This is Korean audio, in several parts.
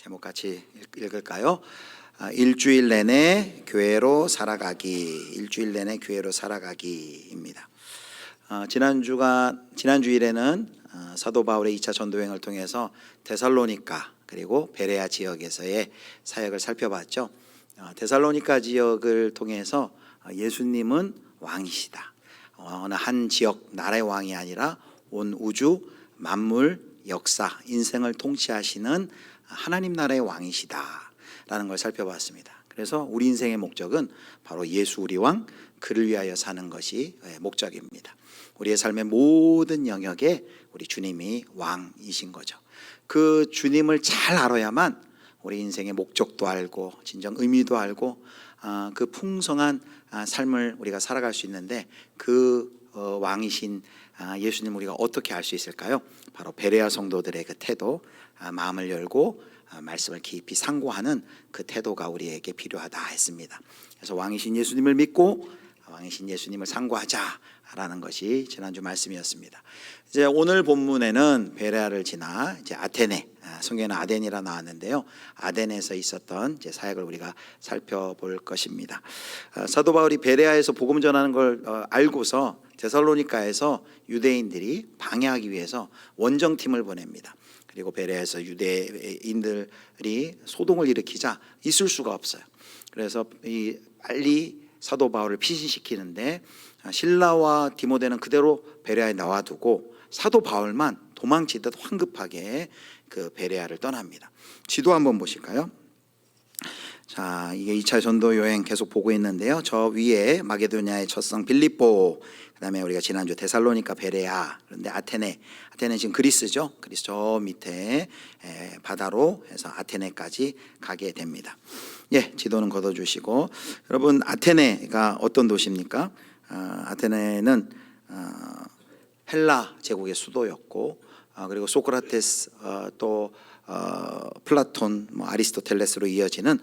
제목 같이 읽을까요? 일주일 내내 교회로 살아가기. 일주일 내내 교회로 살아가기입니다. 지난주일에는 사도 바울의 2차 전도여행을 통해서 데살로니가 그리고 베레아 지역에서의 사역을 살펴봤죠. 데살로니가 지역을 통해서 예수님은 왕이시다. 어느 한 지역 나라의 왕이 아니라 온 우주 만물 역사 인생을 통치하시는 하나님 나라의 왕이시다라는 걸 살펴봤습니다. 그래서 우리 인생의 목적은 바로 예수 우리 왕, 그를 위하여 사는 것이 목적입니다. 우리의 삶의 모든 영역에 우리 주님이 왕이신 거죠. 그 주님을 잘 알아야만 우리 인생의 목적도 알고 진정 의미도 알고 그 풍성한 삶을 우리가 살아갈 수 있는데 그 왕이신 예수님 우리가 어떻게 알 수 있을까요? 바로 베레아 성도들의 그 태도, 마음을 열고 말씀을 깊이 상고하는 그 태도가 우리에게 필요하다 했습니다. 그래서 왕이신 예수님을 믿고 왕이신 예수님을 상고하자라는 것이 지난주 말씀이었습니다. 이제 오늘 본문에는 베레아를 지나 이제 아테네, 성경에는 아덴이라 나왔는데요. 아덴에서 있었던 이제 사역을 우리가 살펴볼 것입니다. 사도 바울이 베레아에서 복음 전하는 걸 알고서 데살로니가에서 유대인들이 방해하기 위해서 원정팀을 보냅니다. 그리고 베레아에서 유대인들이 소동을 일으키자 있을 수가 없어요. 그래서 빨리 사도 바울을 피신시키는데 실라와 디모데는 그대로 베레아에 놔두고 사도 바울만 도망치듯 황급하게 그 베레아를 떠납니다. 지도 한번 보실까요? 자, 이게 2차 전도 여행 계속 보고 있는데요. 저 위에 마게도냐의 첫 성 빌립보, 그다음에 우리가 지난주 데살로니가, 베레아, 그런데 아테네 지금 그리스죠. 그리스 저 밑에 바다로 해서 아테네까지 가게 됩니다. 예, 지도는 걷어주시고, 여러분 아테네가 어떤 도시입니까? 아테네는 헬라 제국의 수도였고, 그리고 소크라테스 또 플라톤, 아리스토텔레스로 이어지는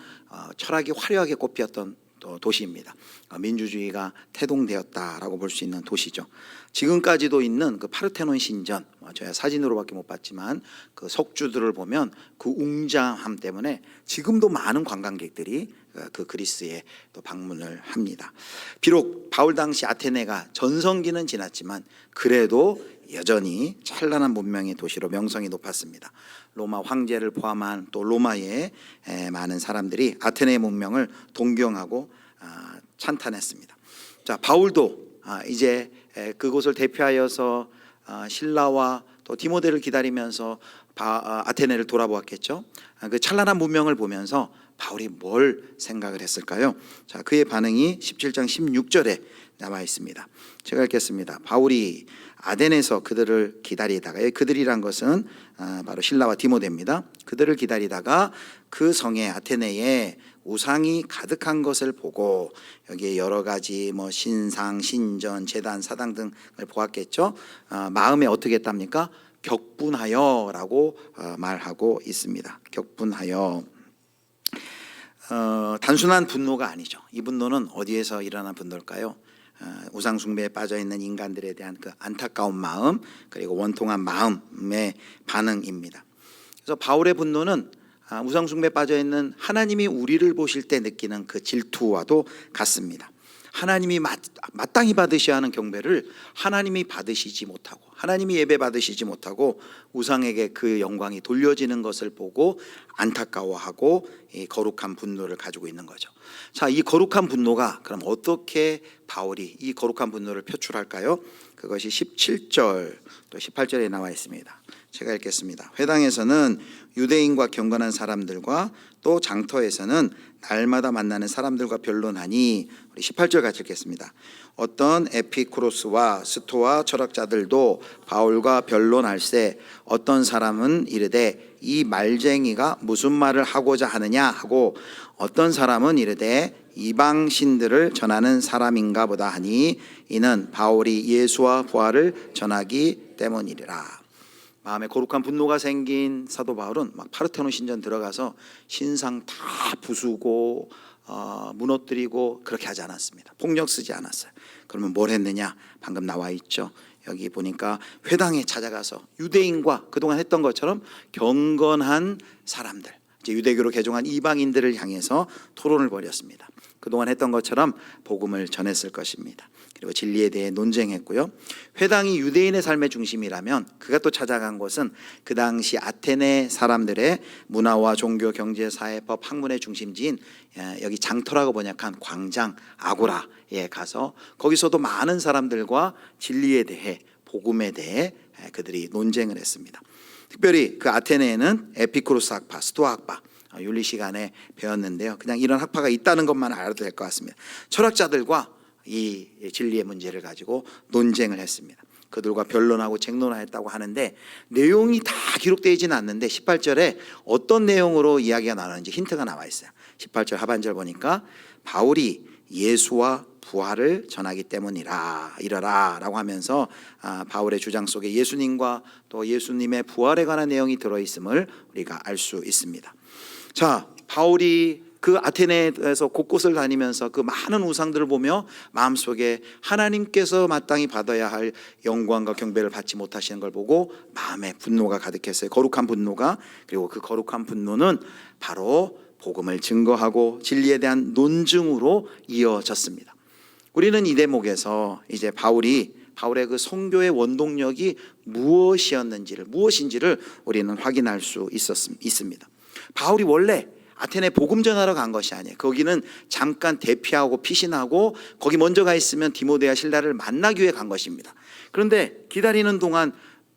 철학이 화려하게 꽃피었던 도시입니다. 민주주의가 태동되었다라고 볼 수 있는 도시죠. 지금까지도 있는 그 파르테논 신전, 저야 사진으로밖에 못 봤지만 그 석주들을 보면 그 웅장함 때문에 지금도 많은 관광객들이 그 그리스에 또 방문을 합니다. 비록 바울 당시 아테네가 전성기는 지났지만 그래도 여전히 찬란한 문명의 도시로 명성이 높았습니다. 로마 황제를 포함한 또 로마의 많은 사람들이 아테네의 문명을 동경하고 찬탄했습니다. 자, 바울도 이제 그곳을 대표하여서 신라와 또 디모데를 기다리면서 아테네를 돌아보았겠죠. 그 찬란한 문명을 보면서 바울이 뭘 생각을 했을까요? 자, 그의 반응이 17장 16절에 나와 있습니다. 제가 읽겠습니다. 바울이 아덴에서 그들을 기다리다가, 그들이란 것은 바로 신라와 디모데입니다. 그들을 기다리다가 그 성에 아테네에 우상이 가득한 것을 보고, 여기에 여러 가지 신상, 신전, 제단, 사당 등을 보았겠죠. 마음에 어떻게 했답니까? 격분하여라고 말하고 있습니다. 격분하여. 단순한 분노가 아니죠. 이 분노는 어디에서 일어난 분노일까요? 우상 숭배에 빠져 있는 인간들에 대한 그 안타까운 마음, 그리고 원통한 마음의 반응입니다. 그래서 바울의 분노는 우상 숭배에 빠져 있는 하나님이 우리를 보실 때 느끼는 그 질투와도 같습니다. 하나님이 마땅히 받으셔야 하는 경배를 하나님이 받으시지 못하고, 하나님이 예배 받으시지 못하고 우상에게 그 영광이 돌려지는 것을 보고 안타까워하고 이 거룩한 분노를 가지고 있는 거죠. 자, 이 거룩한 분노가 그럼 어떻게 바울이 이 거룩한 분노를 표출할까요? 그것이 17절 또 18절에 나와 있습니다. 제가 읽겠습니다. 회당에서는 유대인과 경건한 사람들과 또 장터에서는 날마다 만나는 사람들과 변론하니, 우리 18절 같이 읽겠습니다. 어떤 에피쿠로스와 스토아 철학자들도 바울과 변론할세, 어떤 사람은 이르되 이 말쟁이가 무슨 말을 하고자 하느냐 하고, 어떤 사람은 이르되 이방 신들을 전하는 사람인가 보다 하니, 이는 바울이 예수와 부활을 전하기 때문이리라. 마음에 거룩한 분노가 생긴 사도 바울은 막 파르테논 신전 들어가서 신상 다 부수고 무너뜨리고 그렇게 하지 않았습니다. 폭력 쓰지 않았어요. 그러면 뭘 했느냐? 방금 나와 있죠. 여기 보니까 회당에 찾아가서 유대인과 그동안 했던 것처럼 경건한 사람들, 이제 유대교로 개종한 이방인들을 향해서 토론을 벌였습니다. 그동안 했던 것처럼 복음을 전했을 것입니다. 그리고 진리에 대해 논쟁했고요. 회당이 유대인의 삶의 중심이라면 그가 또 찾아간 곳은 그 당시 아테네 사람들의 문화와 종교, 경제, 사회법, 학문의 중심지인 여기 장터라고 번역한 광장 아고라에 가서 거기서도 많은 사람들과 진리에 대해, 복음에 대해 그들이 논쟁을 했습니다. 특별히 그 아테네에는 에피쿠로스 학파, 스토아 학파, 윤리 시간에 배웠는데요. 그냥 이런 학파가 있다는 것만 알아도 될 것 같습니다. 철학자들과 이 진리의 문제를 가지고 논쟁을 했습니다. 그들과 변론하고 쟁론하였다고 하는데 내용이 다 기록되어 있지는 않는데 18절에 어떤 내용으로 이야기가 나누는지 힌트가 나와 있어요. 18절 하반절 보니까 바울이 예수와 부활을 전하기 때문이라 이러라 라고 하면서 바울의 주장 속에 예수님과 또 예수님의 부활에 관한 내용이 들어있음을 우리가 알 수 있습니다. 자, 바울이 그 아테네에서 곳곳을 다니면서 그 많은 우상들을 보며 마음속에 하나님께서 마땅히 받아야 할 영광과 경배를 받지 못하시는 걸 보고 마음에 분노가 가득했어요. 거룩한 분노가. 그리고 그 거룩한 분노는 바로 복음을 증거하고 진리에 대한 논증으로 이어졌습니다. 우리는 이 대목에서 이제 바울의 그 선교의 원동력이 무엇인지를 우리는 확인할 수 있습니다. 바울이 원래 아테네 복음 전하러 간 것이 아니에요. 거기는 잠깐 대피하고 피신하고 거기 먼저 가 있으면 디모데와 실라를 만나기 위해 간 것입니다. 그런데 기다리는 동안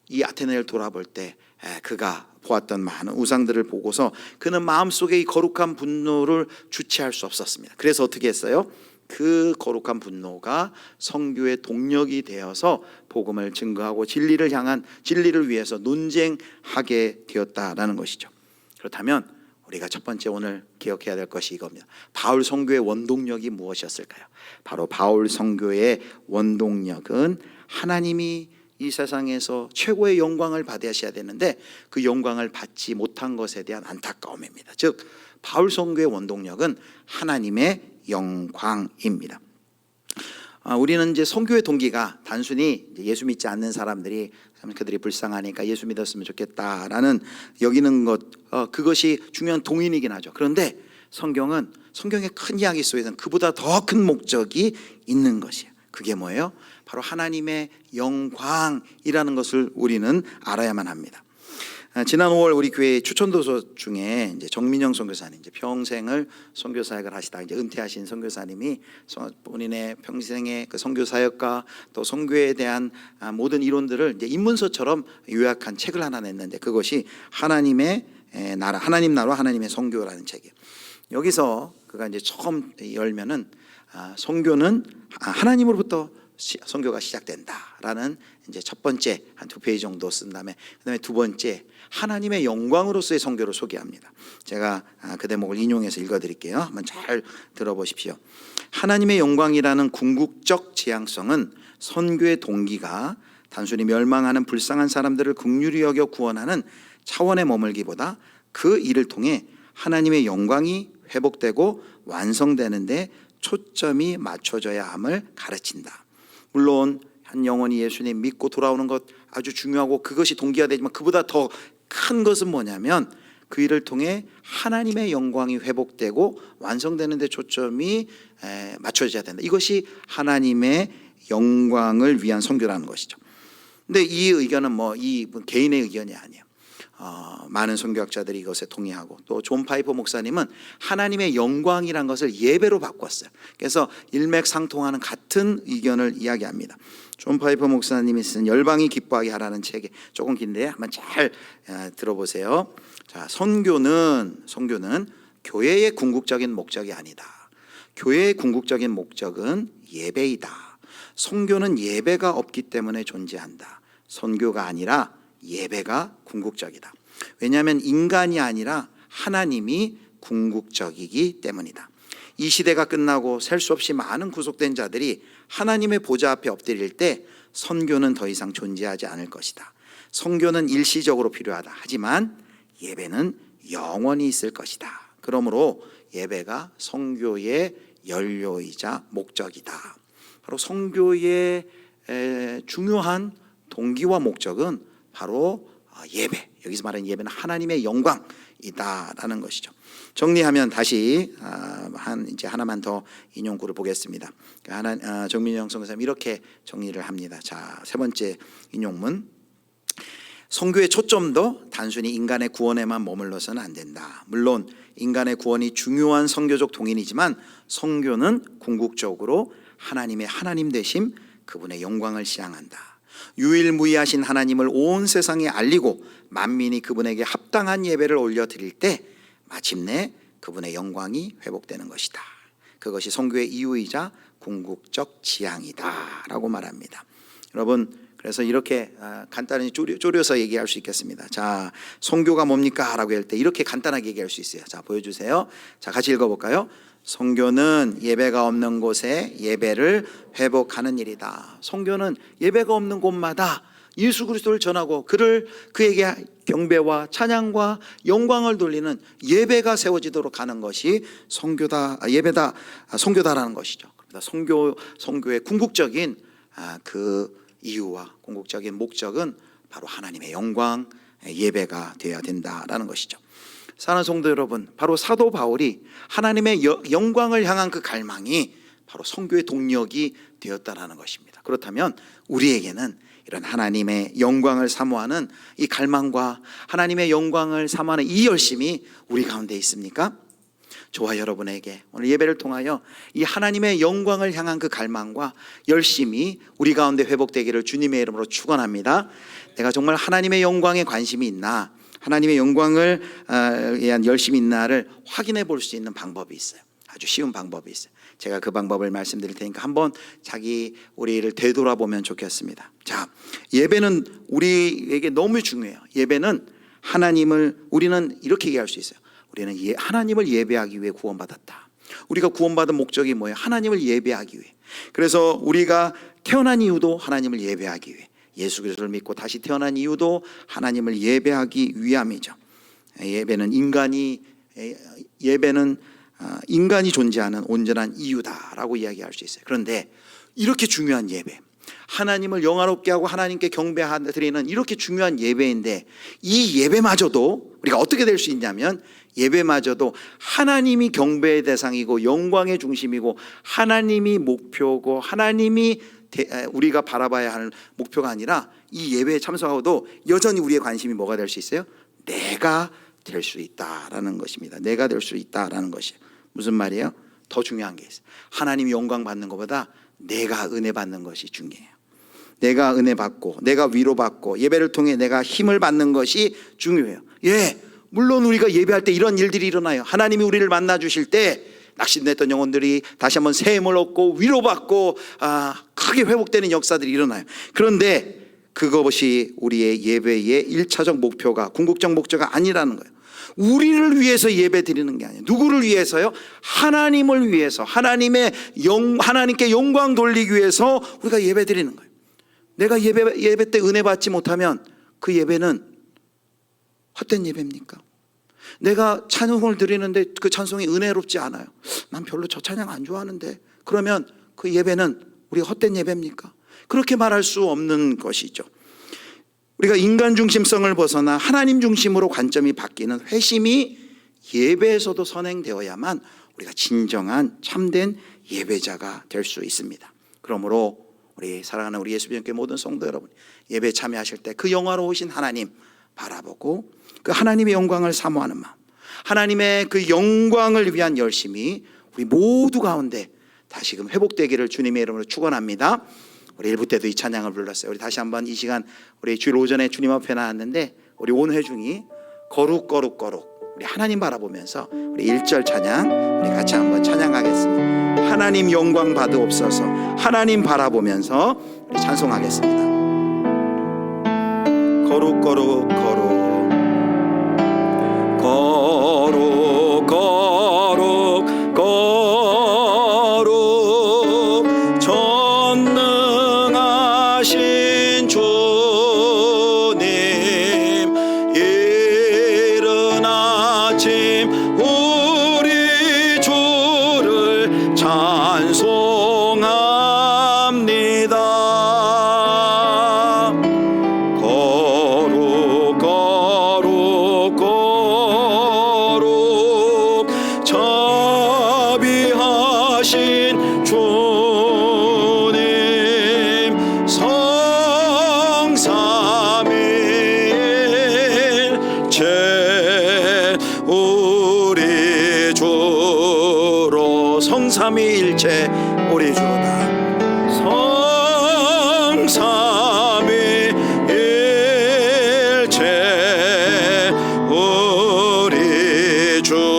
이 아테네를 돌아볼 때 그가 보았던 많은 우상들을 보고서 그는 마음속에 이 거룩한 분노를 주체할 수 없었습니다. 그래서 어떻게 했어요? 그 거룩한 분노가 선교의 동력이 되어서 복음을 증거하고 진리를 위해서 논쟁하게 되었다라는 것이죠. 그렇다면 우리가 첫 번째 오늘 기억해야 될 것이 이겁니다. 바울 선교의 원동력이 무엇이었을까요? 바로 바울 선교의 원동력은 하나님이 이 세상에서 최고의 영광을 받으셔야 되는데 그 영광을 받지 못한 것에 대한 안타까움입니다. 즉 바울 선교의 원동력은 하나님의 영광입니다. 우리는 이제 선교의 동기가 단순히 이제 예수 믿지 않는 사람들이 그들이 불쌍하니까 예수 믿었으면 좋겠다라는 여기는 것, 그것이 중요한 동인이긴 하죠. 그런데 성경의 큰 이야기 속에서는 그보다 더 큰 목적이 있는 것이에요. 그게 뭐예요? 바로 하나님의 영광이라는 것을 우리는 알아야만 합니다. 지난 5월 우리 교회 추천도서 중에 이제 정민영 선교사님, 이제 평생을 선교 사역을 하시다 이제 은퇴하신 선교사님이 본인의 평생의 그 선교 사역과 또 선교에 대한 모든 이론들을 이제 입문서처럼 요약한 책을 하나 냈는데 그것이 하나님의 나라, 하나님 나라와 하나님의 선교라는 책이에요. 여기서 그가 이제 처음 열면은 선교는 하나님으로부터 선교가 시작된다라는 이제 첫 번째 한 2페이지 정도 쓴 다음에 그다음에 두 번째 하나님의 영광으로서의 선교를 소개합니다. 제가 그 대목을 인용해서 읽어드릴게요. 한번 잘 들어보십시오. 하나님의 영광이라는 궁극적 지향성은 선교의 동기가 단순히 멸망하는 불쌍한 사람들을 긍휼히 여겨 구원하는 차원에 머물기보다 그 일을 통해 하나님의 영광이 회복되고 완성되는 데 초점이 맞춰져야 함을 가르친다. 물론 한 영혼이 예수님 믿고 돌아오는 것 아주 중요하고 그것이 동기가 되지만 그보다 더 큰 것은 뭐냐면 그 일을 통해 하나님의 영광이 회복되고 완성되는 데 초점이 맞춰져야 된다. 이것이 하나님의 영광을 위한 선교라는 것이죠. 근데 이 의견은 뭐 이 개인의 의견이 아니에요. 많은 선교학자들이 이것에 동의하고 또 존 파이퍼 목사님은 하나님의 영광이란 것을 예배로 바꿨어요. 그래서 일맥상통하는 같은 의견을 이야기합니다. 존 파이퍼 목사님이 쓴 열방이 기뻐하게 하라는 책이 조금 긴데 한번 잘 들어보세요. 자, 선교는 교회의 궁극적인 목적이 아니다. 교회의 궁극적인 목적은 예배이다. 선교는 예배가 없기 때문에 존재한다. 선교가 아니라 예배가 궁극적이다. 왜냐하면 인간이 아니라 하나님이 궁극적이기 때문이다. 이 시대가 끝나고 셀 수 없이 많은 구속된 자들이 하나님의 보좌 앞에 엎드릴 때 선교는 더 이상 존재하지 않을 것이다. 선교는 일시적으로 필요하다. 하지만 예배는 영원히 있을 것이다. 그러므로 예배가 선교의 연료이자 목적이다. 바로 선교의 중요한 동기와 목적은 바로 예배, 여기서 말하는 예배는 하나님의 영광, 것이다라는 것이죠. 정리하면 다시 이제 하나만 더 인용구를 보겠습니다. 정민영 선교사님 이렇게 정리를 합니다. 자, 세 번째 인용문. 선교의 초점도 단순히 인간의 구원에만 머물러서는 안 된다. 물론 인간의 구원이 중요한 선교적 동인이지만 선교는 궁극적으로 하나님의 하나님 되심, 그분의 영광을 지향한다. 유일무이하신 하나님을 온 세상에 알리고 만민이 그분에게 합당한 예배를 올려드릴 때 마침내 그분의 영광이 회복되는 것이다. 그것이 선교의 이유이자 궁극적 지향이다 라고 말합니다. 여러분, 그래서 이렇게 간단히 쪼려서 얘기할 수 있겠습니다. 자, 선교가 뭡니까? 라고 할 때 이렇게 간단하게 얘기할 수 있어요. 자, 보여주세요. 자, 같이 읽어볼까요? 선교는 예배가 없는 곳에 예배를 회복하는 일이다. 선교는 예배가 없는 곳마다 예수 그리스도를 전하고 그에게 경배와 찬양과 영광을 돌리는 예배가 세워지도록 하는 것이 선교다라는 것이죠. 선교의 궁극적인 그 이유와 궁극적인 목적은 바로 하나님의 영광, 예배가 되어야 된다라는 것이죠. 사랑하는 성도 여러분, 바로 사도 바울이 하나님의 영광을 향한 그 갈망이 바로 선교의 동력이 되었다라는 것입니다. 그렇다면 우리에게는 이런 하나님의 영광을 사모하는 이 갈망과 하나님의 영광을 사모하는 이 열심이 우리 가운데 있습니까? 저와 여러분에게 오늘 예배를 통하여 이 하나님의 영광을 향한 그 갈망과 열심이 우리 가운데 회복되기를 주님의 이름으로 축원합니다. 내가 정말 하나님의 영광에 관심이 있나, 하나님의 영광을 위한 열심이 있나를 확인해 볼 수 있는 방법이 있어요. 아주 쉬운 방법이 있어요. 제가 그 방법을 말씀드릴 테니까 한번 우리를 되돌아보면 좋겠습니다. 자, 예배는 우리에게 너무 중요해요. 예배는 우리는 이렇게 얘기할 수 있어요. 우리는 하나님을 예배하기 위해 구원받았다. 우리가 구원받은 목적이 뭐예요? 하나님을 예배하기 위해. 그래서 우리가 태어난 이유도 하나님을 예배하기 위해, 예수 그리스도를 믿고 다시 태어난 이유도 하나님을 예배하기 위함이죠. 예배는 인간이 존재하는 온전한 이유다라고 이야기할 수 있어요. 그런데 이렇게 중요한 예배, 하나님을 영화롭게 하고 하나님께 경배드리는 이렇게 중요한 예배인데, 이 예배마저도 우리가 어떻게 될 수 있냐면, 예배마저도 하나님이 경배의 대상이고 영광의 중심이고 하나님이 목표고 하나님이 우리가 바라봐야 하는 목표가 아니라, 이 예배에 참석하고도 여전히 우리의 관심이 뭐가 될 수 있어요? 내가 될 수 있다라는 것입니다. 내가 될 수 있다라는 것이에요. 무슨 말이에요? 더 중요한 게 있어요. 하나님이 영광 받는 것보다 내가 은혜 받는 것이 중요해요. 내가 은혜 받고 내가 위로받고 예배를 통해 내가 힘을 받는 것이 중요해요. 물론 우리가 예배할 때 이런 일들이 일어나요. 하나님이 우리를 만나 주실 때 낙심됐던 영혼들이 다시 한번 새 힘을 얻고 위로받고 크게 회복되는 역사들이 일어나요. 그런데 그것이 우리의 예배의 1차적 목표가, 궁극적 목표가 아니라는 거예요. 우리를 위해서 예배 드리는 게 아니에요. 누구를 위해서요? 하나님을 위해서, 하나님께 영광 돌리기 위해서 우리가 예배 드리는 거예요. 내가 예배 때 은혜 받지 못하면 그 예배는 헛된 예배입니까? 내가 찬송을 드리는데 그 찬송이 은혜롭지 않아요. 난 별로 저 찬양 안 좋아하는데, 그러면 그 예배는 우리가 헛된 예배입니까? 그렇게 말할 수 없는 것이죠. 우리가 인간 중심성을 벗어나 하나님 중심으로 관점이 바뀌는 회심이 예배에서도 선행되어야만 우리가 진정한 참된 예배자가 될 수 있습니다. 그러므로 우리 사랑하는 우리 예수님께 모든 성도 여러분, 예배 참여하실 때 그 영화로우신 하나님 바라보고 그 하나님의 영광을 사모하는 마음, 하나님의 그 영광을 위한 열심이 우리 모두 가운데 다시금 회복되기를 주님의 이름으로 축원합니다. 우리 1부 때도 이 찬양을 불렀어요. 우리 다시 한번 이 시간, 우리 주일 오전에 주님 앞에 나왔는데 우리 온 회중이 거룩 우리 하나님 바라보면서 우리 1절 찬양 우리 같이 한번 찬양하겠습니다. 하나님 영광 받으옵소서. 하나님 바라보면서 우리 찬송하겠습니다. 거룩 전능하신 주님, 이른 아침 우리 주를 찬송합니다. 거룩 성삼위일체 우리 주로다. 성삼위일체 우리 주로다.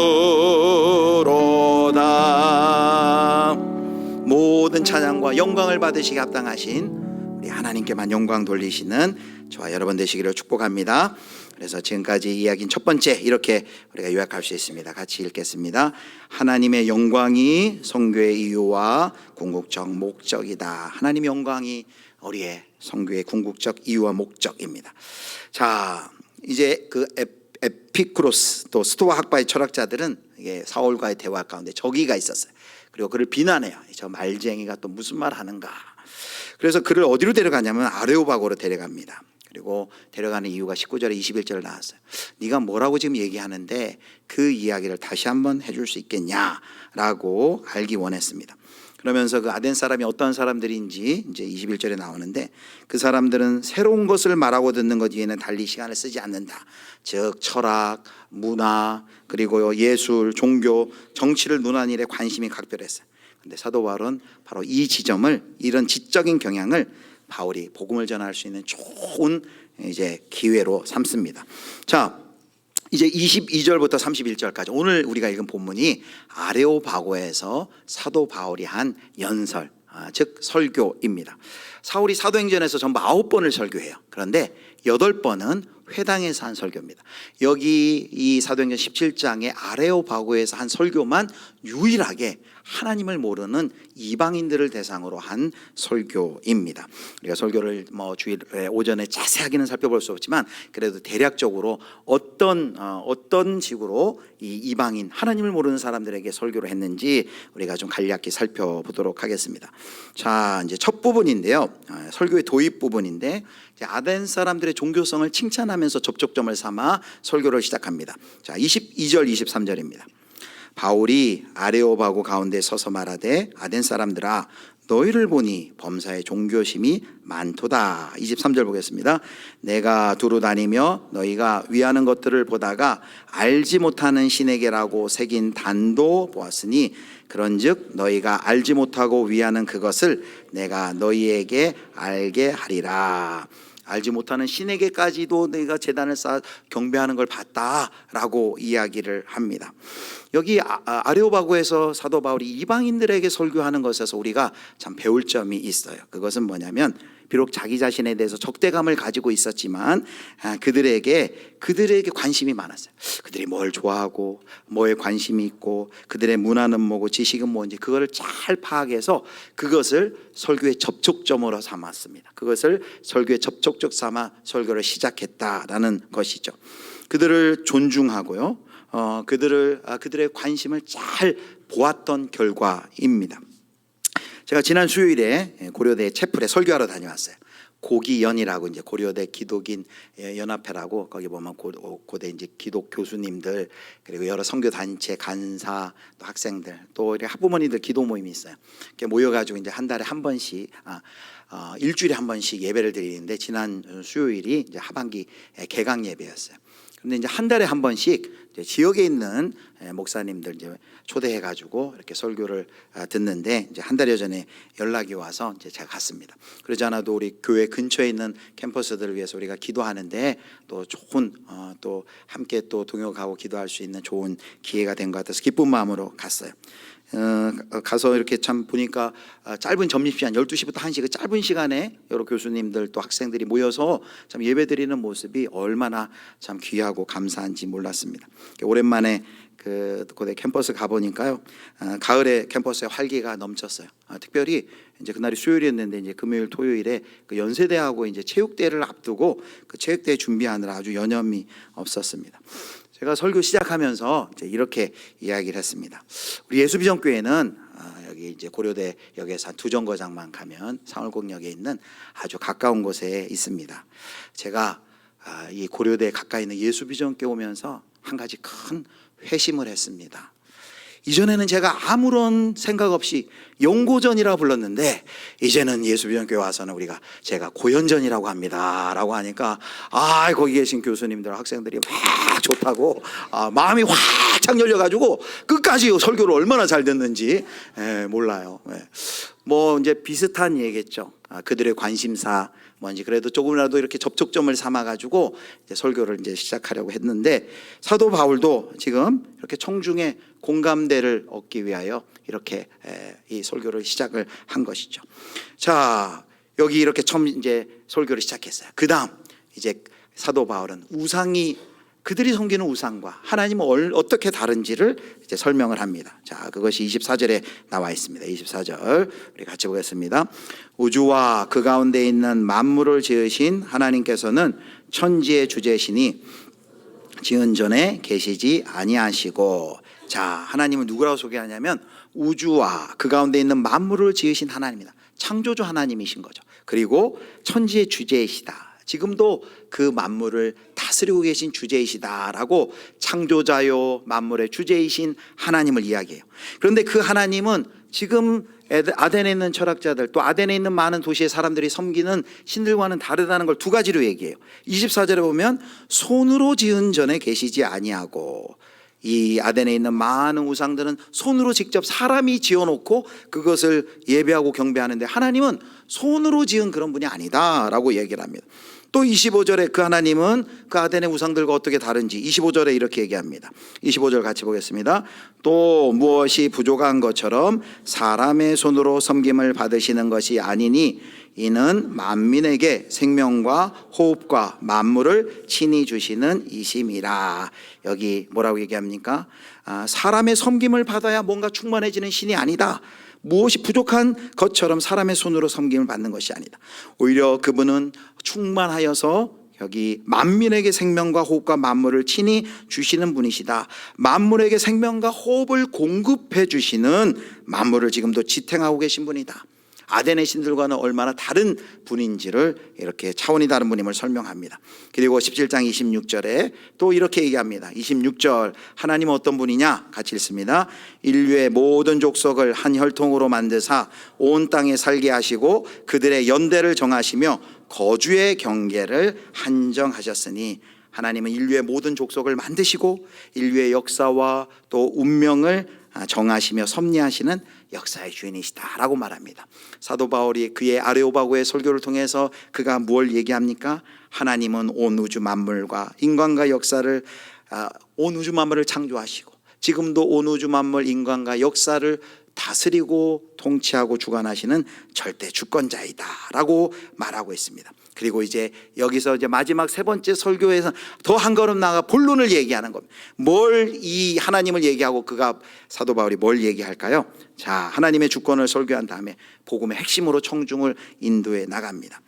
모든 찬양과 영광을 받으시기 합당하신 우리 하나님께만 영광 돌리시는 저와 여러분 되시기를 축복합니다. 그래서 지금까지 이야기인 첫 번째, 이렇게 우리가 요약할 수 있습니다. 같이 읽겠습니다. 하나님의 영광이 선교의 이유와 궁극적 목적이다. 하나님의 영광이 우리의 선교의 궁극적 이유와 목적입니다. 자, 이제 그 에피쿠로스 또 스토아 학파의 철학자들은 이게 사울과의 대화 가운데 저기가 있었어요. 그리고 그를 비난해요. 저 말쟁이가 또 무슨 말 하는가. 그래서 그를 어디로 데려가냐면 아레오바고로 데려갑니다. 그리고 데려가는 이유가 19절에 21절에 나왔어요. 네가 뭐라고 지금 얘기하는데 그 이야기를 다시 한번 해줄 수 있겠냐라고 알기 원했습니다. 그러면서 그 아덴 사람이 어떤 사람들인지 이제 21절에 나오는데, 그 사람들은 새로운 것을 말하고 듣는 것 외에는 달리 시간을 쓰지 않는다. 즉 철학, 문화, 그리고 예술, 종교, 정치를 논하는 일에 관심이 각별했어요. 근데 사도 바울은 바로 이 지점을, 이런 지적인 경향을 바울이 복음을 전할 수 있는 좋은 이제 기회로 삼습니다. 자, 이제 22절부터 31절까지 오늘 우리가 읽은 본문이 아레오바고에서 사도 바울이 한 연설, 즉 설교입니다. 사울이 사도행전에서 전부 9번을 설교해요. 그런데 8번은 회당에서 한 설교입니다. 여기 이 사도행전 17장의 아레오바고에서 한 설교만 유일하게 하나님을 모르는 이방인들을 대상으로 한 설교입니다. 우리가 설교를 주일 오전에 자세하게는 살펴볼 수 없지만 그래도 대략적으로 어떤 식으로 이 이방인 하나님을 모르는 사람들에게 설교를 했는지 우리가 좀 간략히 살펴보도록 하겠습니다. 자, 이제 첫 부분인데요. 설교의 도입 부분인데, 아덴 사람들의 종교성을 칭찬하면서 접촉점을 삼아 설교를 시작합니다. 자, 22절 23절입니다. 바울이 아레오바고 가운데 서서 말하되 아덴 사람들아 너희를 보니 범사의 종교심이 많도다. 23절 보겠습니다. 내가 두루 다니며 너희가 위하는 것들을 보다가 알지 못하는 신에게라고 새긴 단도 보았으니 그런즉 너희가 알지 못하고 위하는 그것을 내가 너희에게 알게 하리라. 알지 못하는 신에게까지도 내가 제단을 쌓아 경배하는 걸 봤다라고 이야기를 합니다. 여기 아레오바고에서 사도 바울이 이방인들에게 설교하는 것에서 우리가 참 배울 점이 있어요. 그것은 뭐냐면, 비록 자기 자신에 대해서 적대감을 가지고 있었지만 그들에게 관심이 많았어요. 그들이 뭘 좋아하고 뭐에 관심이 있고 그들의 문화는 뭐고 지식은 뭔지 그거를 잘 파악해서 그것을 설교의 접촉점으로 삼았습니다. 그것을 설교의 접촉점 삼아 설교를 시작했다라는 것이죠. 그들을 존중하고요, 그들의 관심을 잘 보았던 결과입니다. 제가 지난 수요일에 고려대 채플에 설교하러 다녀왔어요. 고기연이라고 이제 고려대 기독인 연합회라고, 거기 보면 고대 이제 기독 교수님들, 그리고 여러 선교 단체 간사, 또 학생들, 또 학부모님들 기도 모임이 있어요. 이렇게 모여가지고 이제 한 달에 한 번씩, 일주일에 한 번씩 예배를 드리는데, 지난 수요일이 이제 하반기 개강 예배였어요. 그런데 이제 한 달에 한 번씩 이제 지역에 있는 목사님들 이제 초대해가지고 이렇게 설교를 듣는데, 이제 한 달여 전에 연락이 와서 이제 제가 갔습니다. 그러지 않아도 우리 교회 근처에 있는 캠퍼스들을 위해서 우리가 기도하는데 또 좋은 또 함께 또 동역하고 기도할 수 있는 좋은 기회가 된 것 같아서 기쁜 마음으로 갔어요. 가서 이렇게 참 보니까 짧은 점심시간 12시부터 1시 그 짧은 시간에 여러 교수님들 또 학생들이 모여서 참 예배드리는 모습이 얼마나 참 귀하고 감사한지 몰랐습니다. 오랜만에 그 고대 캠퍼스 가보니까요, 가을에 캠퍼스에 활기가 넘쳤어요. 특별히 이제 그날이 수요일이었는데 이제 금요일 토요일에 그 연세대하고 이제 체육대회를 앞두고 그 체육대회 준비하느라 아주 여념이 없었습니다. 제가 설교 시작하면서 이제 이렇게 이야기를 했습니다. 우리 예수비전교회는 여기 이제 고려대 역에서 한 2정거장만 가면 상월곡역에 있는 아주 가까운 곳에 있습니다. 제가 이 고려대 가까이 있는 예수비전교회 오면서 한 가지 큰 회심을 했습니다. 이전에는 제가 아무런 생각 없이 용고전이라고 불렀는데 이제는 예수비전교회 와서는 제가 고연전이라고 합니다 라고 하니까 거기 계신 교수님들 학생들이 막 좋다고 마음이 활짝 열려가지고 끝까지 설교를 얼마나 잘 듣는지 몰라요. 뭐 이제 비슷한 얘기겠죠. 그들의 관심사 뭔지 그래도 조금이라도 이렇게 접촉점을 삼아가지고 이제 설교를 이제 시작하려고 했는데 사도 바울도 지금 이렇게 청중의 공감대를 얻기 위하여 이렇게 이 설교를 시작을 한 것이죠. 자, 여기 이렇게 처음 이제 설교를 시작했어요. 그 다음 이제 사도 바울은 그들이 섬기는 우상과 하나님은 어떻게 다른지를 이제 설명을 합니다. 자, 그것이 24절에 나와 있습니다. 24절 우리 같이 보겠습니다. 우주와 그 가운데 있는 만물을 지으신 하나님께서는 천지의 주제시니 지은 전에 계시지 아니하시고, 자, 하나님은 누구라고 소개하냐면 우주와 그 가운데 있는 만물을 지으신 하나님이다. 창조주 하나님이신 거죠. 그리고 천지의 주제이시다. 지금도 그 만물을 다스리고 계신 주제이시다라고 창조자요 만물의 주제이신 하나님을 이야기해요. 그런데 그 하나님은 지금 아덴에 있는 철학자들 또 아덴에 있는 많은 도시의 사람들이 섬기는 신들과는 다르다는 걸 두 가지로 얘기해요. 24절에 보면 손으로 지은 전에 계시지 아니하고, 이 아덴에 있는 많은 우상들은 손으로 직접 사람이 지어놓고 그것을 예배하고 경배하는데 하나님은 손으로 지은 그런 분이 아니다라고 얘기를 합니다. 또 25절에 그 하나님은 그 아덴의 우상들과 어떻게 다른지 25절에 이렇게 얘기합니다. 25절 같이 보겠습니다. 또 무엇이 부족한 것처럼 사람의 손으로 섬김을 받으시는 것이 아니니 이는 만민에게 생명과 호흡과 만물을 친히 주시는 이심이라. 여기 뭐라고 얘기합니까? 사람의 섬김을 받아야 뭔가 충만해지는 신이 아니다. 무엇이 부족한 것처럼 사람의 손으로 섬김을 받는 것이 아니다. 오히려 그분은 충만하여서 여기 만민에게 생명과 호흡과 만물을 친히 주시는 분이시다. 만물에게 생명과 호흡을 공급해 주시는, 만물을 지금도 지탱하고 계신 분이다. 아덴의 신들과는 얼마나 다른 분인지를 이렇게 차원이 다른 분임을 설명합니다. 그리고 17장 26절에 또 이렇게 얘기합니다. 26절 하나님은 어떤 분이냐? 같이 읽습니다. 인류의 모든 족속을 한 혈통으로 만드사 온 땅에 살게 하시고 그들의 연대를 정하시며 거주의 경계를 한정하셨으니, 하나님은 인류의 모든 족속을 만드시고 인류의 역사와 또 운명을 정하시며 섭리하시는 역사의 주인이시다라고 말합니다. 사도 바울이 그의 아레오바고의 설교를 통해서 그가 무엇을 얘기합니까? 하나님은 온 우주 만물과 인간과 역사를, 온 우주 만물을 창조하시고 지금도 온 우주 만물 인간과 역사를 다스리고 통치하고 주관하시는 절대 주권자이다라고 말하고 있습니다. 그리고 이제 여기서 이제 마지막 세 번째 설교에서 더 한 걸음 나아가 본론을 얘기하는 겁니다. 뭘 이 하나님을 얘기하고 사도 바울이 뭘 얘기할까요? 자, 하나님의 주권을 설교한 다음에 복음의 핵심으로 청중을 인도해 나갑니다.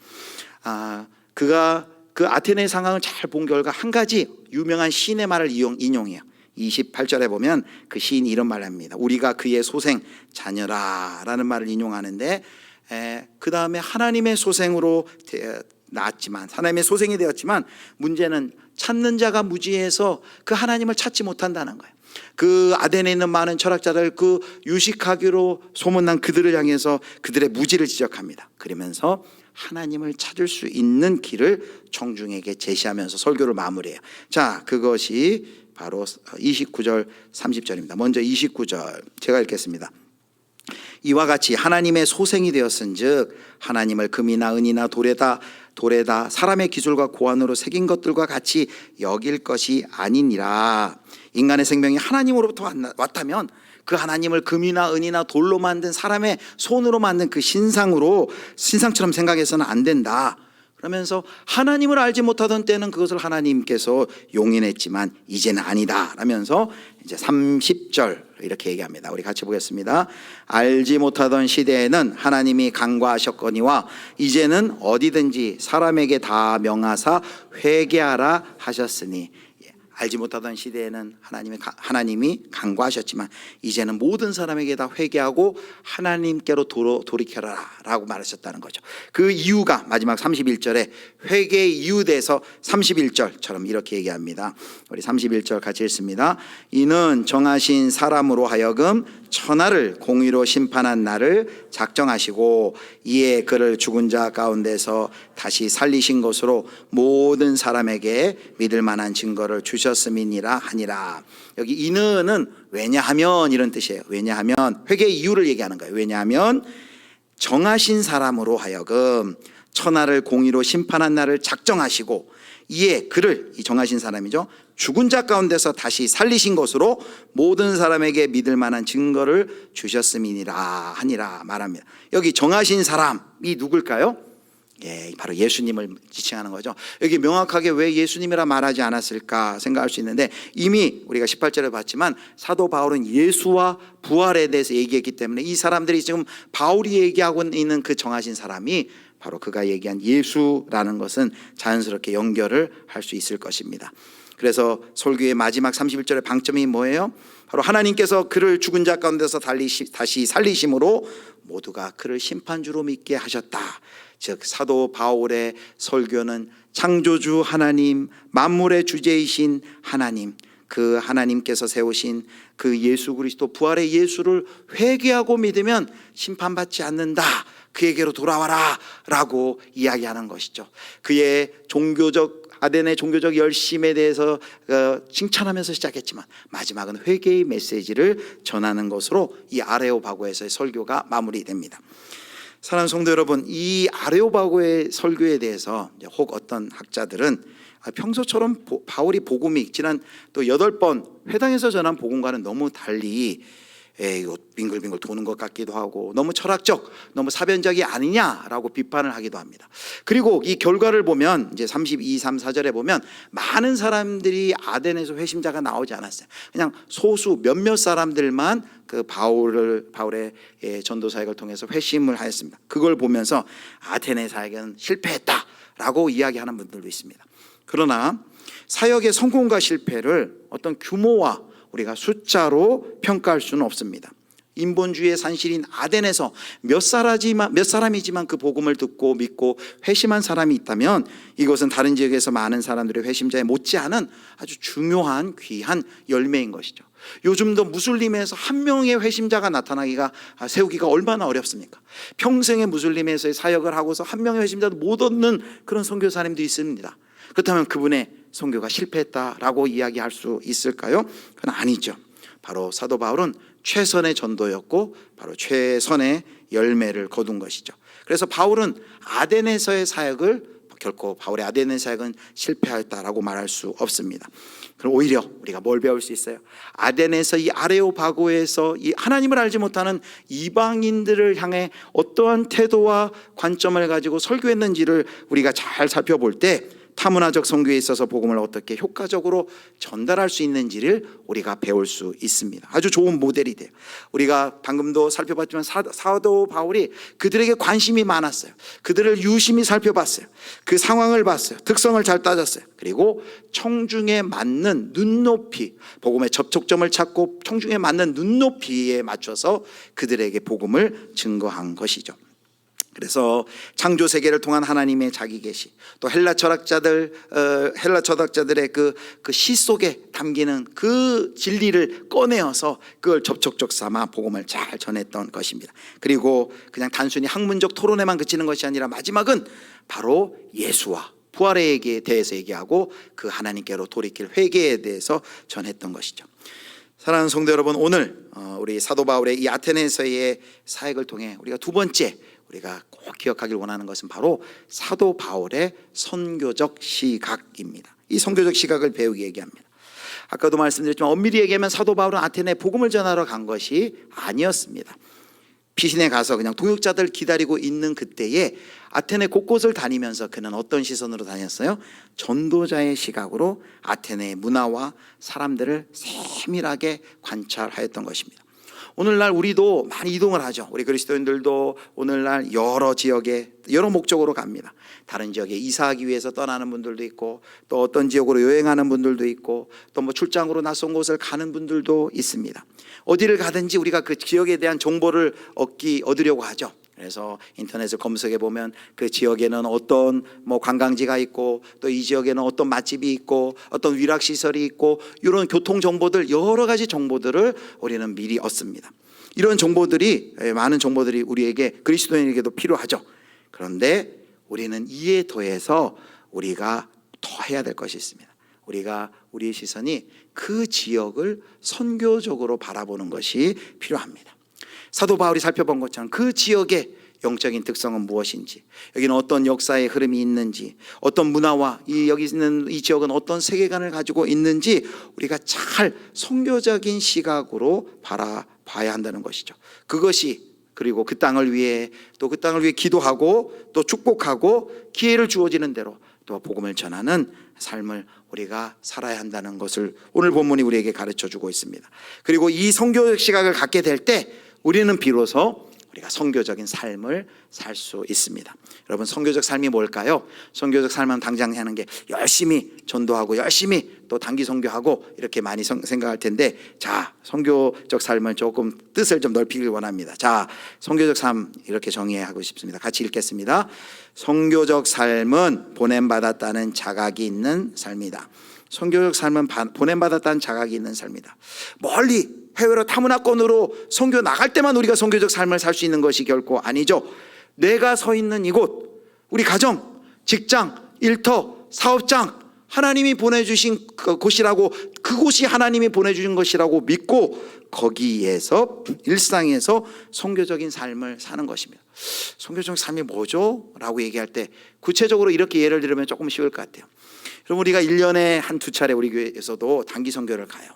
그가 그 아테네 상황을 잘 본 결과 한 가지 유명한 시인의 말을 인용해요. 28절에 보면 그 시인이 이런 말을 합니다. 우리가 그의 소생 자녀라 라는 말을 인용하는데, 그 다음에 하나님의 소생으로 낳았지만, 하나님의 소생이 되었지만 문제는 찾는 자가 무지해서 그 하나님을 찾지 못한다는 거예요. 그 아덴에 있는 많은 철학자들, 그 유식하기로 소문난 그들을 향해서 그들의 무지를 지적합니다. 그러면서 하나님을 찾을 수 있는 길을 청중에게 제시하면서 설교를 마무리해요. 자, 그것이 바로 29절 30절입니다. 먼저 29절 제가 읽겠습니다. 이와 같이 하나님의 소생이 되었은즉 하나님을 금이나 은이나 돌에다 사람의 기술과 고안으로 새긴 것들과 같이 여길 것이 아니니라. 인간의 생명이 하나님으로부터 왔다면 그 하나님을 금이나 은이나 돌로 만든 사람의 손으로 만든 그 신상처럼 생각해서는 안 된다. 그러면서 하나님을 알지 못하던 때는 그것을 하나님께서 용인했지만 이제는 아니다 라면서 이제 30절 이렇게 얘기합니다. 우리 같이 보겠습니다. 알지 못하던 시대에는 하나님이 간과하셨거니와 이제는 어디든지 사람에게 다 명하사 회개하라 하셨으니, 알지 못하던 시대에는 하나님이 간구하셨지만 이제는 모든 사람에게 다 회개하고 하나님께로 돌이켜라 라고 말하셨다는 거죠. 그 이유가 마지막 31절에 회개의 이유 대해서 31절처럼 이렇게 얘기합니다. 우리 31절 같이 읽습니다. 이는 정하신 사람으로 하여금 천하를 공의로 심판한 날을 작정하시고 이에 그를 죽은 자 가운데서 다시 살리신 것으로 모든 사람에게 믿을 만한 증거를 주셨음이니라 하니라. 여기 이는은 왜냐하면 이런 뜻이에요. 왜냐하면 회개의 이유를 얘기하는 거예요. 왜냐하면 정하신 사람으로 하여금 천하를 공의로 심판한 날을 작정하시고 이에 그를, 이 정하신 사람이죠, 죽은 자 가운데서 다시 살리신 것으로 모든 사람에게 믿을 만한 증거를 주셨음이니라 하니라 말합니다. 여기 정하신 사람이 누굴까요? 예, 바로 예수님을 지칭하는 거죠. 여기 명확하게 왜 예수님이라 말하지 않았을까 생각할 수 있는데, 이미 우리가 18절에 봤지만 사도 바울은 예수와 부활에 대해서 얘기했기 때문에 이 사람들이 지금 바울이 얘기하고 있는 그 정하신 사람이 바로 그가 얘기한 예수라는 것은 자연스럽게 연결을 할 수 있을 것입니다. 그래서 설교의 마지막 31절의 방점이 뭐예요? 바로 하나님께서 그를 죽은 자 가운데서 다시 살리심으로 모두가 그를 심판주로 믿게 하셨다. 즉 사도 바울의 설교는 창조주 하나님, 만물의 주제이신 하나님, 그 하나님께서 세우신 그 예수 그리스도 부활의 예수를 회개하고 믿으면 심판받지 않는다, 그에게로 돌아와라 라고 이야기하는 것이죠. 그의 아덴의 종교적 열심에 대해서 칭찬하면서 시작했지만 마지막은 회개의 메시지를 전하는 것으로 이 아레오바고에서의 설교가 마무리됩니다. 사랑하는 성도 여러분, 이 아레오바고의 설교에 대해서 혹 어떤 학자들은 평소처럼 바울이 복음이 지난 또 8번 회당에서 전한 복음과는 너무 달리 이거 빙글빙글 도는 것 같기도 하고 너무 철학적, 너무 사변적이 아니냐라고 비판을 하기도 합니다. 그리고 이 결과를 보면 이제 32, 3, 4절에 보면 많은 사람들이 아덴에서 회심자가 나오지 않았어요. 그냥 소수 몇몇 사람들만 그 바울의 전도 사역을 통해서 회심을 하였습니다. 그걸 보면서 아테네 사역은 실패했다라고 이야기하는 분들도 있습니다. 그러나 사역의 성공과 실패를 어떤 규모와 우리가 숫자로 평가할 수는 없습니다. 인본주의의 산실인 아덴에서 몇 사람이지만 그 복음을 듣고 믿고 회심한 사람이 있다면 이것은 다른 지역에서 많은 사람들의 회심자에 못지않은 아주 중요한 귀한 열매인 것이죠. 요즘도 무슬림에서 한 명의 회심자가 세우기가 얼마나 어렵습니까? 평생의 무슬림에서의 사역을 하고서 한 명의 회심자도 못 얻는 그런 선교사님도 있습니다. 그렇다면 그분의 선교가 실패했다라고 이야기할 수 있을까요? 그건 아니죠. 바로 사도 바울은 최선의 전도였고 바로 최선의 열매를 거둔 것이죠. 그래서 바울은 아덴에서의 사역을 결코 바울의 아덴의 사역은 실패했다라고 말할 수 없습니다. 그럼 오히려 우리가 뭘 배울 수 있어요? 아덴에서 이 아레오바고에서 이 하나님을 알지 못하는 이방인들을 향해 어떠한 태도와 관점을 가지고 설교했는지를 우리가 잘 살펴볼 때 타문화적 선교에 있어서 복음을 어떻게 효과적으로 전달할 수 있는지를 우리가 배울 수 있습니다. 아주 좋은 모델이 돼요. 우리가 방금도 살펴봤지만 사도 바울이 그들에게 관심이 많았어요. 그들을 유심히 살펴봤어요. 그 상황을 봤어요. 특성을 잘 따졌어요. 그리고 청중에 맞는 눈높이, 복음의 접촉점을 찾고 청중에 맞는 눈높이에 맞춰서 그들에게 복음을 증거한 것이죠. 그래서 창조 세계를 통한 하나님의 자기 계시, 또 헬라 철학자들의 그 시 속에 담기는 그 진리를 꺼내어서 그걸 접촉적 삼아 복음을 잘 전했던 것입니다. 그리고 그냥 단순히 학문적 토론에만 그치는 것이 아니라 마지막은 바로 예수와 부활에 대해서 얘기하고 그 하나님께로 돌이킬 회개에 대해서 전했던 것이죠. 사랑하는 성도 여러분, 오늘 우리 사도 바울의 이 아테네에서의 사역을 통해 우리가 두 번째 우리가 꼭 기억하길 원하는 것은 바로 사도 바울의 선교적 시각입니다. 이 선교적 시각을 배우기 얘기합니다. 아까도 말씀드렸지만 엄밀히 얘기하면 사도 바울은 아테네에 복음을 전하러 간 것이 아니었습니다. 피신에 가서 그냥 동역자들 기다리고 있는 그때에 아테네 곳곳을 다니면서 그는 어떤 시선으로 다녔어요? 전도자의 시각으로 아테네의 문화와 사람들을 세밀하게 관찰하였던 것입니다. 오늘날 우리도 많이 이동을 하죠. 우리 그리스도인들도 오늘날 여러 지역에 여러 목적으로 갑니다. 다른 지역에 이사하기 위해서 떠나는 분들도 있고, 또 어떤 지역으로 여행하는 분들도 있고, 또 뭐 출장으로 낯선 곳을 가는 분들도 있습니다. 어디를 가든지 우리가 그 지역에 대한 정보를 얻으려고 하죠. 그래서 인터넷을 검색해 보면 그 지역에는 어떤 뭐 관광지가 있고, 또 이 지역에는 어떤 맛집이 있고, 어떤 위락 시설이 있고, 이런 교통 정보들, 여러 가지 정보들을 우리는 미리 얻습니다. 이런 정보들이, 많은 정보들이 우리에게, 그리스도인에게도 필요하죠. 그런데 우리는 이에 더해서 우리가 더 해야 될 것이 있습니다. 우리의 시선이 그 지역을 선교적으로 바라보는 것이 필요합니다. 사도 바울이 살펴본 것처럼 그 지역의 영적인 특성은 무엇인지, 여기는 어떤 역사의 흐름이 있는지, 어떤 문화와 여기 있는 이 지역은 어떤 세계관을 가지고 있는지 우리가 잘 선교적인 시각으로 바라봐야 한다는 것이죠. 그것이, 그리고 그 땅을 위해, 또 그 땅을 위해 기도하고 또 축복하고 기회를 주어지는 대로 또 복음을 전하는 삶을 우리가 살아야 한다는 것을 오늘 본문이 우리에게 가르쳐주고 있습니다. 그리고 이 선교적 시각을 갖게 될 때 우리는 비로소 우리가 선교적인 삶을 살 수 있습니다. 여러분, 선교적 삶이 뭘까요? 선교적 삶은 당장 하는 게 열심히 전도하고 열심히 또 단기 선교하고 이렇게 많이 생각할 텐데, 자, 선교적 삶을 조금 뜻을 좀 넓히길 원합니다. 자, 선교적 삶 이렇게 정의하고 싶습니다. 같이 읽겠습니다. 선교적 삶은 보냄받았다는 자각이 있는 삶이다. 선교적 삶은 보냄받았다는 자각이 있는 삶이다. 멀리 해외로 타문화권으로 선교 나갈 때만 우리가 선교적 삶을 살 수 있는 것이 결코 아니죠. 내가 서 있는 이곳, 우리 가정, 직장, 일터, 사업장, 하나님이 보내주신 곳이라고, 그곳이 하나님이 보내주신 것이라고 믿고 거기에서 일상에서 선교적인 삶을 사는 것입니다. 선교적 삶이 뭐죠? 라고 얘기할 때 구체적으로 이렇게 예를 들으면 조금 쉬울 것 같아요. 여러분, 우리가 1년에 한두 차례 우리 교회에서도 단기 선교를 가요.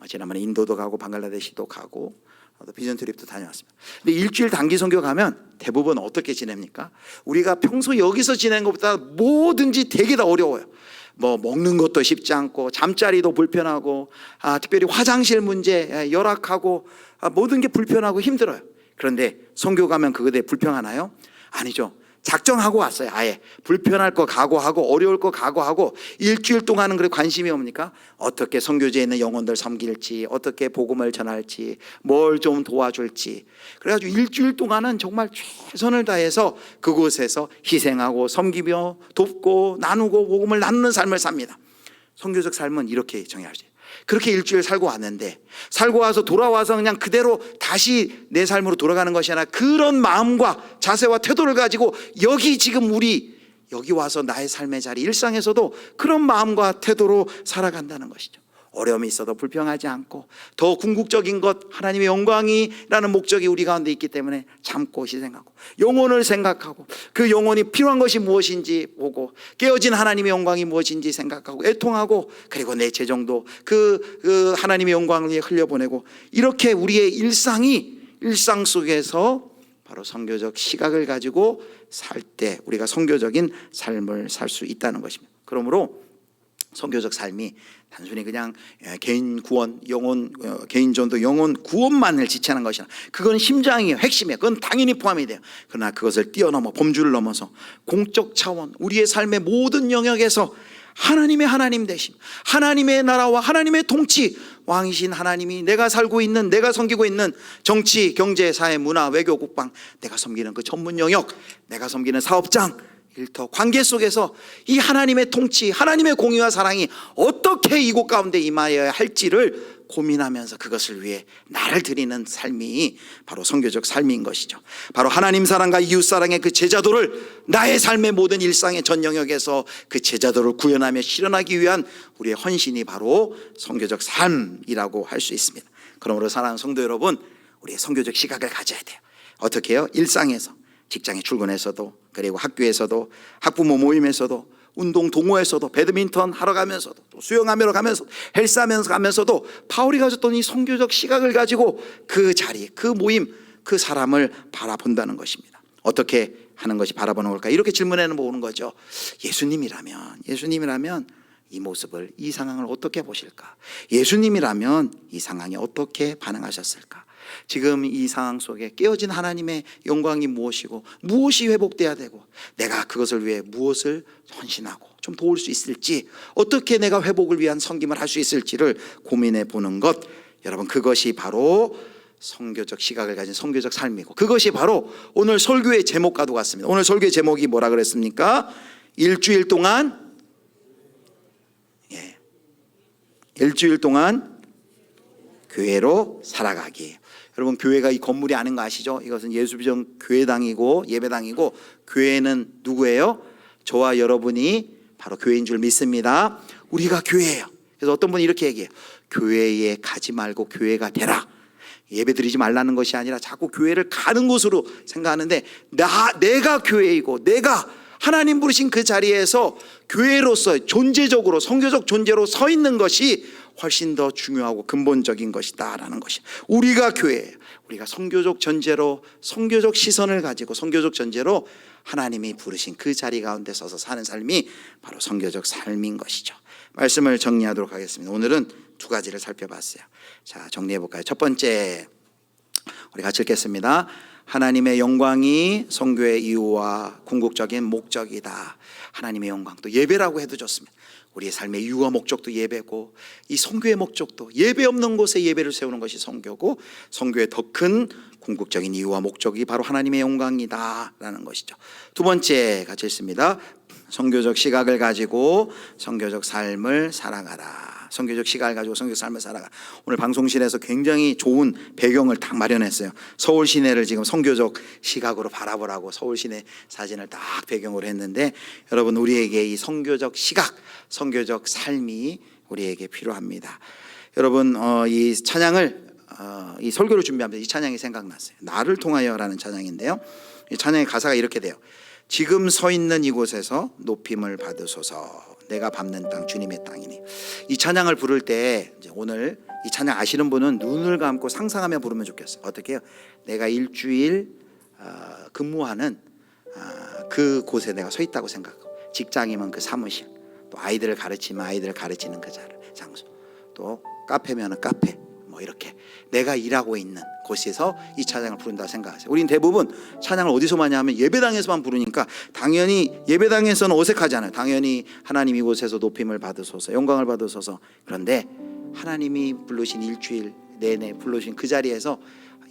지난번에 인도도 가고 방글라데시도 가고 또 비전 트립도 다녀왔습니다. 근데 일주일 단기 선교 가면 대부분 어떻게 지냅니까? 우리가 평소 여기서 지내는 것보다 뭐든지 되게 다 어려워요. 뭐 먹는 것도 쉽지 않고, 잠자리도 불편하고, 특별히 화장실 문제 열악하고, 모든 게 불편하고 힘들어요. 그런데 선교 가면 그거에 불평하나요? 아니죠. 작정하고 왔어요. 아예 불편할 거 각오하고 어려울 거 각오하고 일주일 동안은 그래 관심이 옵니까? 어떻게 선교지에 있는 영혼들 섬길지, 어떻게 복음을 전할지, 뭘 좀 도와줄지. 그래가지고 일주일 동안은 정말 최선을 다해서 그곳에서 희생하고 섬기며 돕고 나누고 복음을 나누는 삶을 삽니다. 선교적 삶은 이렇게 정의하지. 그렇게 일주일 살고 왔는데, 살고 와서 돌아와서 그냥 그대로 다시 내 삶으로 돌아가는 것이 아니라 그런 마음과 자세와 태도를 가지고 여기 지금 여기 와서 나의 삶의 자리, 일상에서도 그런 마음과 태도로 살아간다는 것이죠. 어려움이 있어도 불평하지 않고, 더 궁극적인 것, 하나님의 영광이라는 목적이 우리 가운데 있기 때문에 참고 희생하고, 영혼을 생각하고, 그 영혼이 필요한 것이 무엇인지 보고, 깨어진 하나님의 영광이 무엇인지 생각하고 애통하고, 그리고 내 재정도 그 하나님의 영광을 위해 흘려보내고, 이렇게 우리의 일상 속에서 바로 선교적 시각을 가지고 살 때 우리가 선교적인 삶을 살 수 있다는 것입니다. 그러므로 선교적 삶이 단순히 그냥 개인 구원, 개인 전도, 영혼 구원만을 지체하는 것이 아니라, 그건 심장이에요, 핵심이에요. 그건 당연히 포함이 돼요. 그러나 그것을 뛰어넘어 범주를 넘어서 공적 차원, 우리의 삶의 모든 영역에서 하나님의 하나님 되심, 하나님의 나라와 하나님의 통치, 왕이신 하나님이 내가 살고 있는, 내가 섬기고 있는 정치, 경제, 사회, 문화, 외교, 국방, 내가 섬기는 그 전문 영역, 내가 섬기는 사업장, 일터, 관계 속에서 이 하나님의 통치, 하나님의 공의와 사랑이 어떻게 이곳 가운데 임하여야 할지를 고민하면서 그것을 위해 나를 드리는 삶이 바로 선교적 삶인 것이죠. 바로 하나님 사랑과 이웃 사랑의 그 제자도를 나의 삶의 모든 일상의 전 영역에서 그 제자도를 구현하며 실현하기 위한 우리의 헌신이 바로 선교적 삶이라고 할 수 있습니다. 그러므로 사랑하는 성도 여러분, 우리의 선교적 시각을 가져야 돼요. 어떻게 해요? 일상에서, 직장에 출근해서도, 그리고 학교에서도, 학부모 모임에서도, 운동 동호회에서도, 배드민턴 하러 가면서도, 또 수영하러 가면서, 헬스하면서 가면서도 바울이 가졌던 이 선교적 시각을 가지고 그 자리, 그 모임, 그 사람을 바라본다는 것입니다. 어떻게 하는 것이 바라보는 걸까? 이렇게 질문해 보는 거죠. 예수님이라면 이 모습을, 이 상황을 어떻게 보실까? 예수님이라면 이 상황에 어떻게 반응하셨을까? 지금 이 상황 속에 깨어진 하나님의 영광이 무엇이고 무엇이 회복돼야 되고 내가 그것을 위해 무엇을 헌신하고 좀 도울 수 있을지, 어떻게 내가 회복을 위한 섬김을 할 수 있을지를 고민해 보는 것, 여러분 그것이 바로 선교적 시각을 가진 선교적 삶이고, 그것이 바로 오늘 설교의 제목과도 같습니다. 오늘 설교의 제목이 뭐라 그랬습니까? 일주일 동안 교회로 살아가기. 여러분 교회가 이 건물이 아닌 거 아시죠? 이것은 예수비전 교회당이고 예배당이고, 교회는 누구예요? 저와 여러분이 바로 교회인 줄 믿습니다. 우리가 교회예요. 그래서 어떤 분이 이렇게 얘기해요. 교회에 가지 말고 교회가 되라. 예배 드리지 말라는 것이 아니라 자꾸 교회를 가는 곳으로 생각하는데, 내가 교회이고 내가 하나님 부르신 그 자리에서 교회로서 존재적으로 선교적 존재로 서 있는 것이 훨씬 더 중요하고 근본적인 것이다라는 것이, 우리가 교회예요. 우리가 선교적 전제로, 선교적 시선을 가지고 선교적 전제로 하나님이 부르신 그 자리 가운데 서서 사는 삶이 바로 선교적 삶인 것이죠. 말씀을 정리하도록 하겠습니다. 오늘은 두 가지를 살펴봤어요. 자, 정리해 볼까요? 첫 번째, 우리 같이 읽겠습니다. 하나님의 영광이 선교의 이유와 궁극적인 목적이다. 하나님의 영광, 또 예배라고 해도 좋습니다. 우리의 삶의 이유와 목적도 예배고, 이 선교의 목적도 예배 없는 곳에 예배를 세우는 것이 선교고, 선교의 더 큰 궁극적인 이유와 목적이 바로 하나님의 영광이다라는 것이죠. 두 번째 같이 읽습니다. 선교적 시각을 가지고 선교적 삶을 살아가라. 선교적 시각을 가지고 선교적 삶을 살아가. 오늘 방송실에서 굉장히 좋은 배경을 딱 마련했어요. 서울 시내를 지금 선교적 시각으로 바라보라고 서울 시내 사진을 딱 배경으로 했는데, 여러분 우리에게 이 선교적 시각, 선교적 삶이 우리에게 필요합니다. 여러분 이 찬양을 이 설교를 준비하면서 이 찬양이 생각났어요. 나를 통하여라는 찬양인데요. 이 찬양의 가사가 이렇게 돼요. 지금 서 있는 이곳에서 높임을 받으소서. 내가 밟는 땅 주님의 땅이니. 이 찬양을 부를 때, 이제 오늘 이 찬양 아시는 분은 눈을 감고 상상하며 부르면 좋겠어요. 어떻게 해요? 내가 일주일 근무하는 그 곳에 내가 서 있다고 생각하고, 직장이면 그 사무실, 또 아이들을 가르치면 아이들을 가르치는 그 장소, 또 카페면 카페, 뭐 이렇게 내가 일하고 있는 곳에서 이 찬양을 부른다고 생각하세요. 우리는 대부분 찬양을 어디서 많이 하면 예배당에서만 부르니까 당연히 예배당에서는 어색하잖아요. 당연히 하나님 이곳에서 높임을 받으소서, 영광을 받으소서. 그런데 하나님이 부르신 일주일 내내 부르신 그 자리에서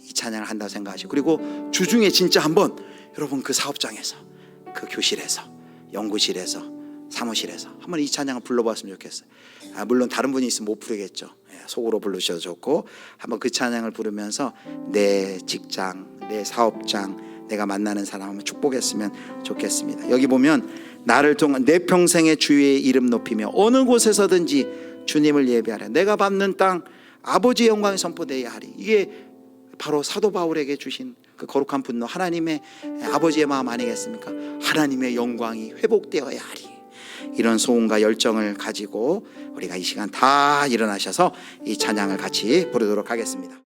이 찬양을 한다고 생각하시고, 그리고 주중에 진짜 한번 여러분 그 사업장에서, 그 교실에서, 연구실에서, 사무실에서 한번 이 찬양을 불러봤으면 좋겠어요. 물론 다른 분이 있으면 못 부르겠죠. 속으로 부르셔도 좋고, 한번 그 찬양을 부르면서 내 직장, 내 사업장, 내가 만나는 사람 한번 축복했으면 좋겠습니다. 여기 보면 나를 통한 내 평생의 주의 이름 높이며 어느 곳에서든지 주님을 예배하라. 내가 밟는 땅 아버지의 영광이 선포되어야 하리. 이게 바로 사도 바울에게 주신 그 거룩한 분노, 하나님의 아버지의 마음 아니겠습니까? 하나님의 영광이 회복되어야 하리. 이런 소원과 열정을 가지고 우리가 이 시간 다 일어나셔서 이 찬양을 같이 부르도록 하겠습니다.